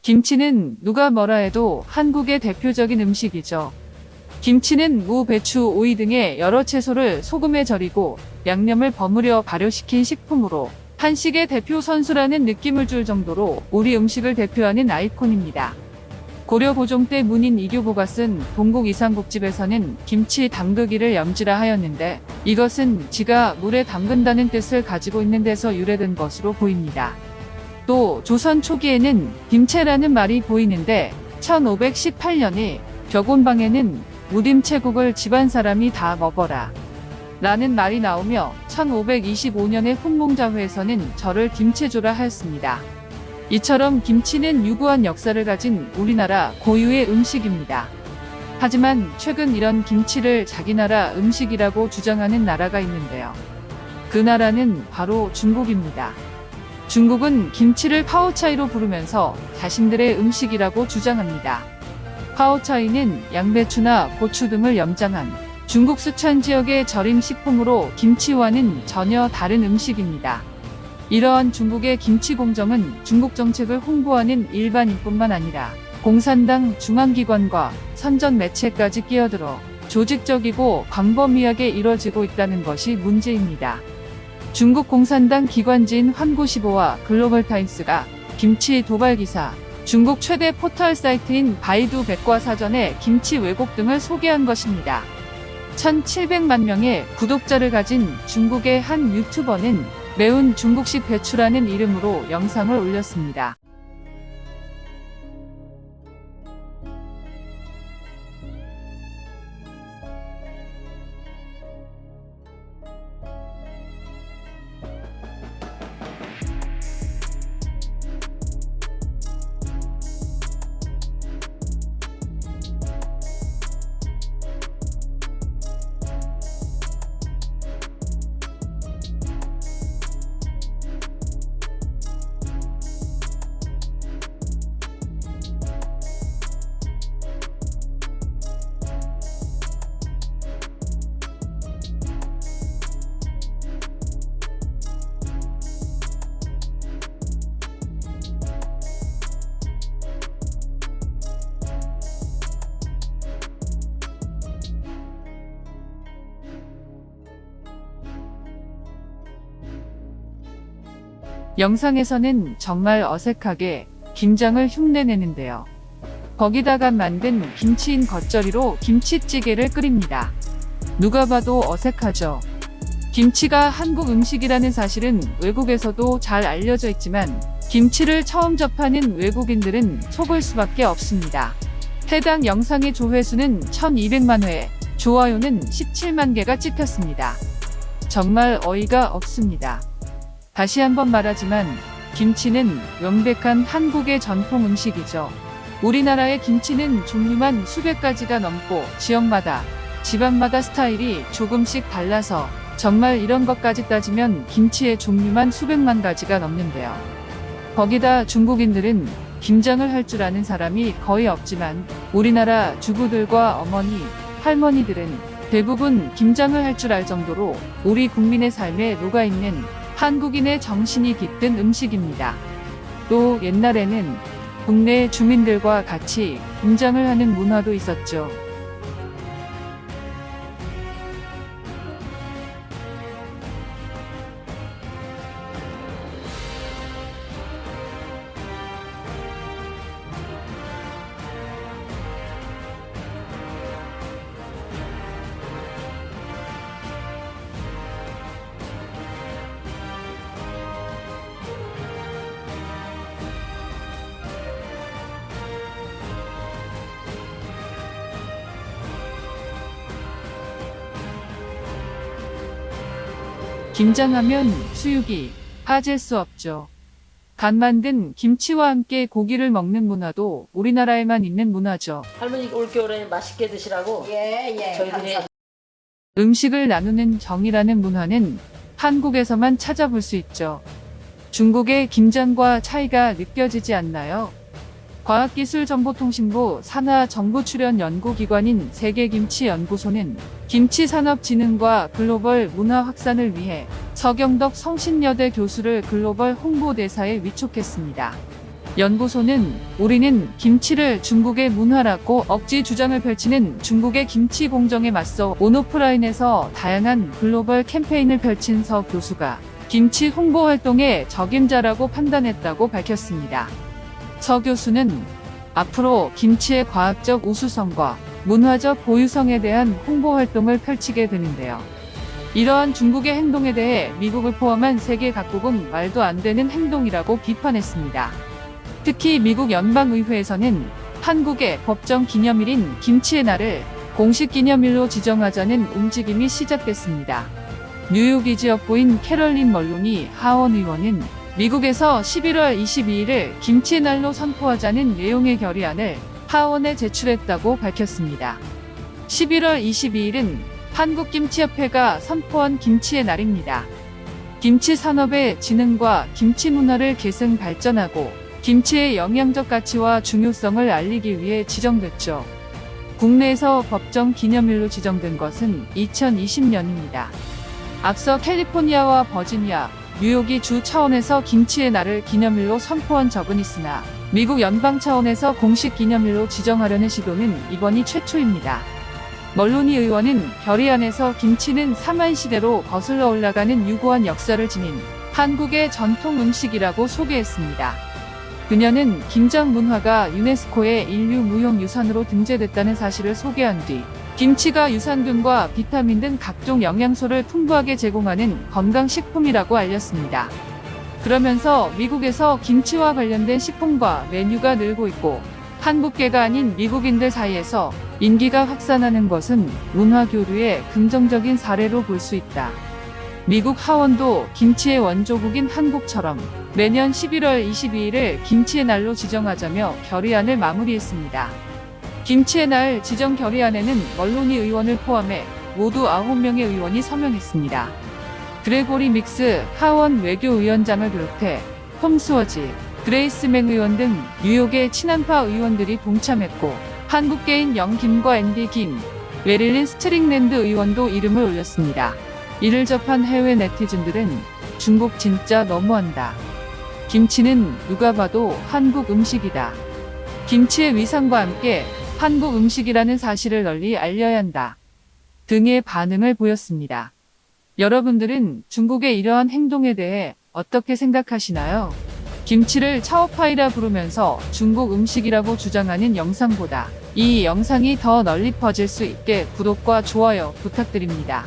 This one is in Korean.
김치는 누가 뭐라 해도 한국의 대표적인 음식이죠. 김치는 무, 배추, 오이 등의 여러 채소를 소금에 절이고 양념을 버무려 발효시킨 식품으로 한식의 대표 선수라는 느낌을 줄 정도로 우리 음식을 대표하는 아이콘입니다. 고려 고종 때 문인 이교보가 쓴 동국 이상국집에서는 김치 담그기를 염지라 하였는데 이것은 지가 물에 담근다는 뜻을 가지고 있는 데서 유래된 것으로 보입니다. 또 조선 초기에는 김채라는 말이 보이는데 1518년에 벽온방에는 무딤채국을 집안 사람이 다 먹어라 라는 말이 나오며 1525년에 훈몽자회에서는 저를 김채조라 하였습니다. 이처럼 김치는 유구한 역사를 가진 우리나라 고유의 음식입니다. 하지만 최근 이런 김치를 자기 나라 음식이라고 주장하는 나라가 있는데요. 그 나라는 바로 중국입니다. 중국은 김치를 파오차이로 부르면서 자신들의 음식이라고 주장합니다. 파오차이는 양배추나 고추 등을 염장한 중국 수천 지역의 절임 식품으로 김치와는 전혀 다른 음식입니다. 이러한 중국의 김치 공정은 중국 정책을 홍보하는 일반인뿐만 아니라 공산당 중앙기관과 선전 매체까지 끼어들어 조직적이고 광범위하게 이뤄지고 있다는 것이 문제입니다. 중국 공산당 기관지인 환구시보와 글로벌타임스가 김치 도발 기사, 중국 최대 포털 사이트인 바이두 백과사전에 김치 왜곡 등을 소개한 것입니다. 1700만 명의 구독자를 가진 중국의 한 유튜버는 매운 중국식 배추라는 이름으로 영상을 올렸습니다. 영상에서는 정말 어색하게 김장을 흉내내는데요. 거기다가 만든 김치인 겉절이로 김치찌개를 끓입니다. 누가 봐도 어색하죠. 김치가 한국 음식이라는 사실은 외국에서도 잘 알려져 있지만 김치를 처음 접하는 외국인들은 속을 수밖에 없습니다. 해당 영상의 조회수는 1200만 회, 좋아요는 17만 개가 찍혔습니다. 정말 어이가 없습니다. 다시 한번 말하지만 김치는 명백한 한국의 전통 음식이죠. 우리나라의 김치는 종류만 수백 가지가 넘고 지역마다, 집안마다 스타일이 조금씩 달라서 정말 이런 것까지 따지면 김치의 종류만 수백만 가지가 넘는데요. 거기다 중국인들은 김장을 할 줄 아는 사람이 거의 없지만 우리나라 주부들과 어머니, 할머니들은 대부분 김장을 할 줄 알 정도로 우리 국민의 삶에 녹아있는 한국인의 정신이 깃든 음식입니다. 또 옛날에는 국내 주민들과 같이 김장을 하는 문화도 있었죠. 김장하면 수육이 빠질 수 없죠. 간 만든 김치와 함께 고기를 먹는 문화도 우리나라에만 있는 문화죠. 할머니 올겨울에 맛있게 드시라고 예. 저희들이 음식을 나누는 정이라는 문화는 한국에서만 찾아볼 수 있죠. 중국의 김장과 차이가 느껴지지 않나요? 과학기술정보통신부 산하정보출연연구기관인 세계김치연구소는 김치산업진흥과 글로벌 문화 확산을 위해 서경덕 성신여대 교수를 글로벌 홍보대사에 위촉했습니다. 연구소는 우리는 김치를 중국의 문화라고 억지 주장을 펼치는 중국의 김치 공정에 맞서 온오프라인에서 다양한 글로벌 캠페인을 펼친 서 교수가 김치 홍보 활동의 적임자라고 판단했다고 밝혔습니다. 서 교수는 앞으로 김치의 과학적 우수성과 문화적 보유성에 대한 홍보 활동을 펼치게 되는데요. 이러한 중국의 행동에 대해 미국을 포함한 세계 각국은 말도 안 되는 행동이라고 비판했습니다. 특히 미국 연방의회에서는 한국의 법정 기념일인 김치의 날을 공식 기념일로 지정하자는 움직임이 시작됐습니다. 뉴욕이 지역구인 캐럴린 멀로니 하원 의원은 미국에서 11월 22일을 김치의 날로 선포하자는 내용의 결의안을 하원에 제출했다고 밝혔습니다. 11월 22일은 한국김치협회가 선포한 김치의 날입니다. 김치 산업의 진흥과 김치 문화를 계승 발전하고 김치의 영양적 가치와 중요성을 알리기 위해 지정됐죠. 국내에서 법정 기념일로 지정된 것은 2020년입니다. 앞서 캘리포니아와 버지니아, 뉴욕이 주 차원에서 김치의 날을 기념일로 선포한 적은 있으나 미국 연방 차원에서 공식 기념일로 지정하려는 시도는 이번이 최초입니다. 멀로니 의원은 결의안에서 김치는 삼한시대로 거슬러 올라가는 유구한 역사를 지닌 한국의 전통 음식이라고 소개했습니다. 그녀는 김장 문화가 유네스코의 인류 무형유산으로 등재됐다는 사실을 소개한 뒤 김치가 유산균과 비타민 등 각종 영양소를 풍부하게 제공하는 건강식품이라고 알렸습니다. 그러면서 미국에서 김치와 관련된 식품과 메뉴가 늘고 있고 한국계가 아닌 미국인들 사이에서 인기가 확산하는 것은 문화교류의 긍정적인 사례로 볼 수 있다. 미국 하원도 김치의 원조국인 한국처럼 매년 11월 22일을 김치의 날로 지정하자며 결의안을 마무리했습니다. 김치의 날 지정 결의안에는 멀로니 의원을 포함해 모두 9명의 의원이 서명했습니다. 그레고리 믹스 하원 외교위원장을 비롯해 톰 스워지, 그레이스 맹 의원 등 뉴욕의 친한파 의원들이 동참했고 한국계인 영김과 앤디 김, 메릴린 스트링랜드 의원도 이름을 올렸습니다. 이를 접한 해외 네티즌들은 중국 진짜 너무한다. 김치는 누가 봐도 한국 음식이다. 김치의 위상과 함께 한국 음식이라는 사실을 널리 알려야 한다. 등의 반응을 보였습니다. 여러분들은 중국의 이러한 행동에 대해 어떻게 생각하시나요? 김치를 차오파이라 부르면서 중국 음식이라고 주장하는 영상보다 이 영상이 더 널리 퍼질 수 있게 구독과 좋아요 부탁드립니다.